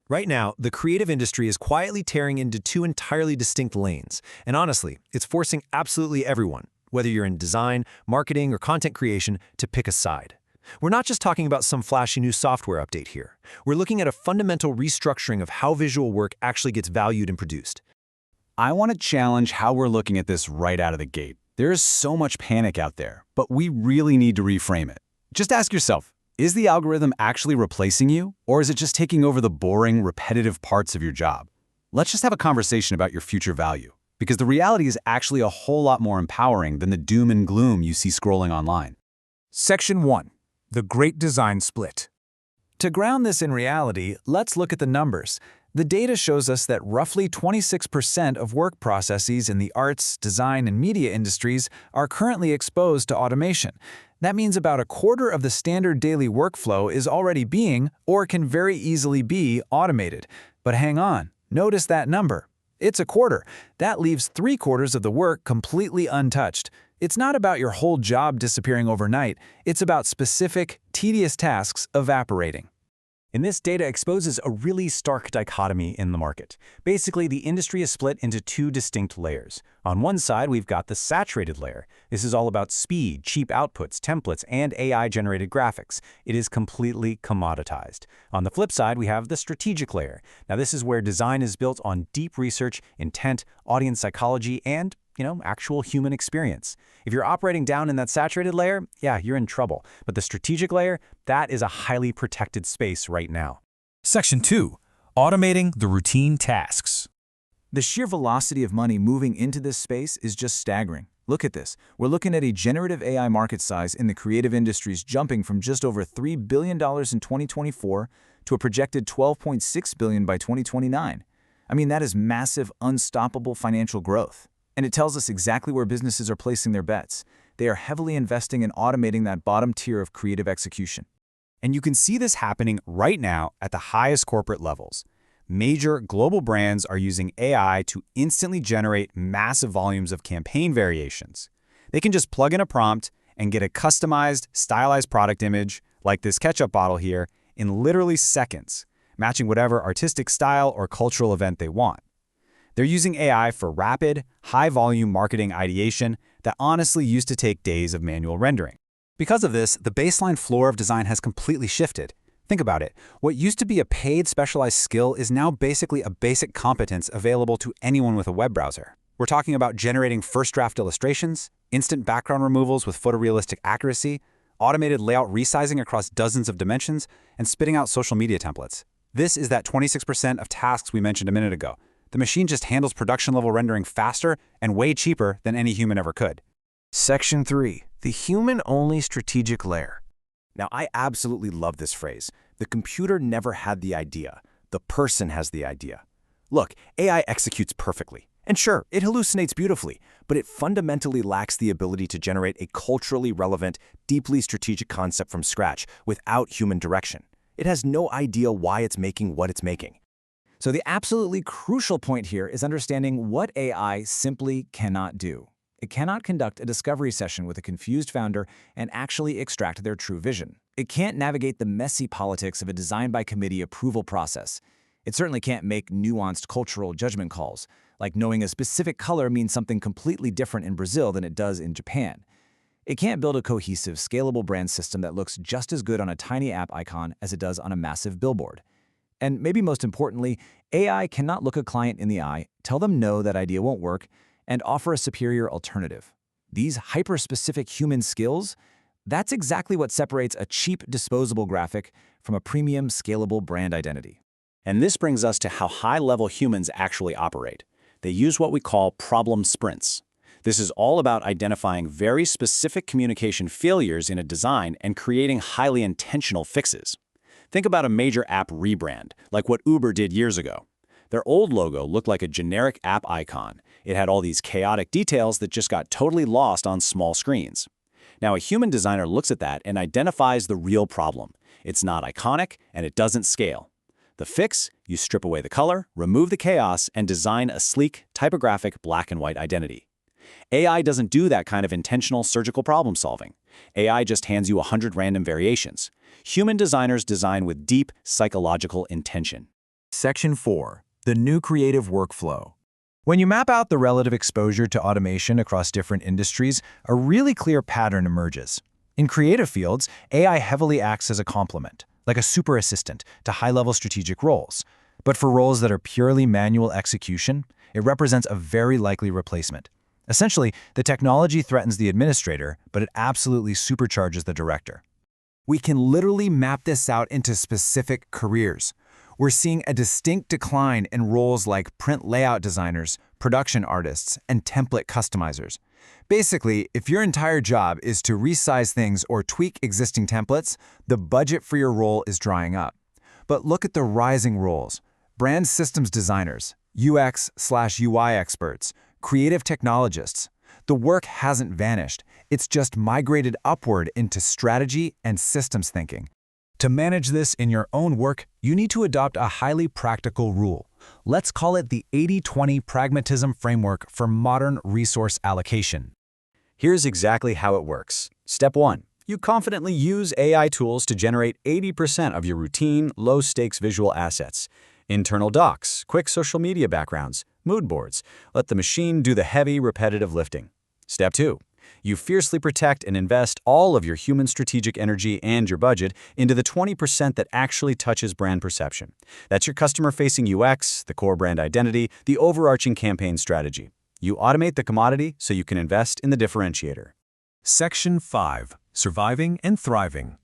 Right now, the creative industry is quietly tearing into two entirely distinct lanes, and honestly, it's forcing absolutely everyone, whether you're in design, marketing, or content creation, to pick a side. We're not just talking about some flashy new software update here. We're looking at a fundamental restructuring of how visual work actually gets valued and produced. I want to challenge how we're looking at this right out of the gate. There is so much panic out there, but we really need to reframe it. Just ask yourself, is the algorithm actually replacing you, or is it just taking over the boring, repetitive parts of your job? Let's just have a conversation about your future value, because the reality is actually a whole lot more empowering than the doom and gloom you see scrolling online. Section 1. The Great Design Split. To ground this in reality, let's look at the numbers. The data shows us that roughly 26% of work processes in the arts, design, and media industries are currently exposed to automation. That means about a quarter of the standard daily workflow is already being, or can very easily be, automated. But hang on, notice that number. It's a quarter. That leaves 3/4 of the work completely untouched. It's not about your whole job disappearing overnight. It's about specific, tedious tasks evaporating. And this data exposes a really stark dichotomy in the market. Basically, the industry is split into two distinct layers. On one side, we've got the saturated layer. This is all about speed, cheap outputs, templates, and AI-generated graphics. It is completely commoditized. On the flip side, we have the strategic layer. Now, this is where design is built on deep research, intent, audience psychology, and actual human experience. If you're operating down in that saturated layer, yeah, you're in trouble. But the strategic layer, that is a highly protected space right now. Section 2. Automating the routine tasks. The sheer velocity of money moving into this space is just staggering. Look at this. We're looking at a generative AI market size in the creative industries jumping from just over $3 billion in 2024 to a projected $12.6 billion by 2029. I mean, that is massive, unstoppable financial growth. And it tells us exactly where businesses are placing their bets. They are heavily investing in automating that bottom tier of creative execution. And you can see this happening right now at the highest corporate levels. Major global brands are using AI to instantly generate massive volumes of campaign variations. They can just plug in a prompt and get a customized, stylized product image, like this ketchup bottle here, in literally seconds, matching whatever artistic style or cultural event they want. They're using AI for rapid, high-volume marketing ideation that honestly used to take days of manual rendering. Because of this, the baseline floor of design has completely shifted. Think about it. What used to be a paid, specialized skill is now basically a basic competence available to anyone with a web browser. We're talking about generating first-draft illustrations, instant background removals with photorealistic accuracy, automated layout resizing across dozens of dimensions, and spitting out social media templates. This is that 26% of tasks we mentioned a minute ago. The machine just handles production-level rendering faster and way cheaper than any human ever could. Section 3. The human-only strategic layer. Now, I absolutely love this phrase. The computer never had the idea. The person has the idea. Look, AI executes perfectly. And sure, it hallucinates beautifully, but it fundamentally lacks the ability to generate a culturally relevant, deeply strategic concept from scratch without human direction. It has no idea why it's making what it's making. So the absolutely crucial point here is understanding what AI simply cannot do. It cannot conduct a discovery session with a confused founder and actually extract their true vision. It can't navigate the messy politics of a design-by-committee approval process. It certainly can't make nuanced cultural judgment calls, like knowing a specific color means something completely different in Brazil than it does in Japan. It can't build a cohesive, scalable brand system that looks just as good on a tiny app icon as it does on a massive billboard. And maybe most importantly, AI cannot look a client in the eye, tell them no, that idea won't work, and offer a superior alternative. These hyper-specific human skills, that's exactly what separates a cheap, disposable graphic from a premium, scalable brand identity. And this brings us to how high-level humans actually operate. They use what we call problem sprints. This is all about identifying very specific communication failures in a design and creating highly intentional fixes. Think about a major app rebrand, like what Uber did years ago. Their old logo looked like a generic app icon. It had all these chaotic details that just got totally lost on small screens. Now, a human designer looks at that and identifies the real problem. It's not iconic, and it doesn't scale. The fix? You strip away the color, remove the chaos, and design a sleek, typographic black and white identity. AI doesn't do that kind of intentional surgical problem solving. AI just hands you 100 random variations. Human designers design with deep psychological intention. Section 4. The new creative workflow. When you map out the relative exposure to automation across different industries, a really clear pattern emerges. In creative fields, AI heavily acts as a complement, like a super assistant, to high-level strategic roles. But for roles that are purely manual execution, it represents a very likely replacement. Essentially, the technology threatens the administrator, but it absolutely supercharges the director. We can literally map this out into specific careers. We're seeing a distinct decline in roles like print layout designers, production artists, and template customizers. Basically, if your entire job is to resize things or tweak existing templates, the budget for your role is drying up. But look at the rising roles: brand systems designers, UX/UI experts, creative technologists. The work hasn't vanished. It's just migrated upward into strategy and systems thinking. To manage this in your own work, you need to adopt a highly practical rule. Let's call it the 80-20 pragmatism framework for modern resource allocation. Here's exactly how it works. Step 1. You confidently use AI tools to generate 80% of your routine, low-stakes visual assets. Internal docs, quick social media backgrounds, mood boards. Let the machine do the heavy, repetitive lifting. Step 2. You fiercely protect and invest all of your human strategic energy and your budget into the 20% that actually touches brand perception. That's your customer-facing UX, the core brand identity, the overarching campaign strategy. You automate the commodity so you can invest in the differentiator. Section 5. Surviving and thriving.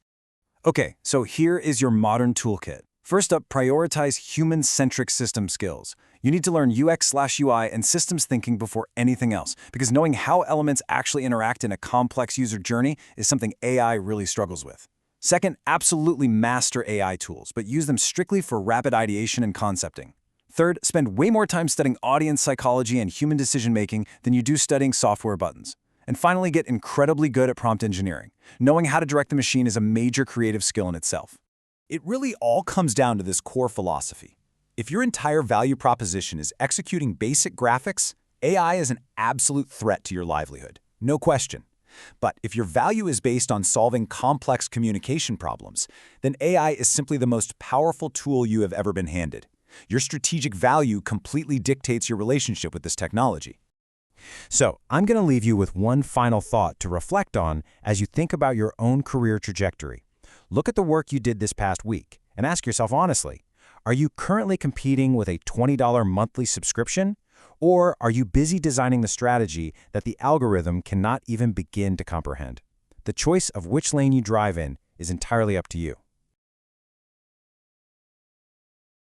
Okay, so here is your modern toolkit. First up, prioritize human-centric system skills. You need to learn UX/UI and systems thinking before anything else, because knowing how elements actually interact in a complex user journey is something AI really struggles with. Second, absolutely master AI tools, but use them strictly for rapid ideation and concepting. Third, spend way more time studying audience psychology and human decision-making than you do studying software buttons. And finally, get incredibly good at prompt engineering. Knowing how to direct the machine is a major creative skill in itself. It really all comes down to this core philosophy. If your entire value proposition is executing basic graphics, AI is an absolute threat to your livelihood, no question. But if your value is based on solving complex communication problems, then AI is simply the most powerful tool you have ever been handed. Your strategic value completely dictates your relationship with this technology. So, I'm going to leave you with one final thought to reflect on as you think about your own career trajectory. Look at the work you did this past week and ask yourself honestly, are you currently competing with a $20 monthly subscription? Or are you busy designing the strategy that the algorithm cannot even begin to comprehend? The choice of which lane you drive in is entirely up to you.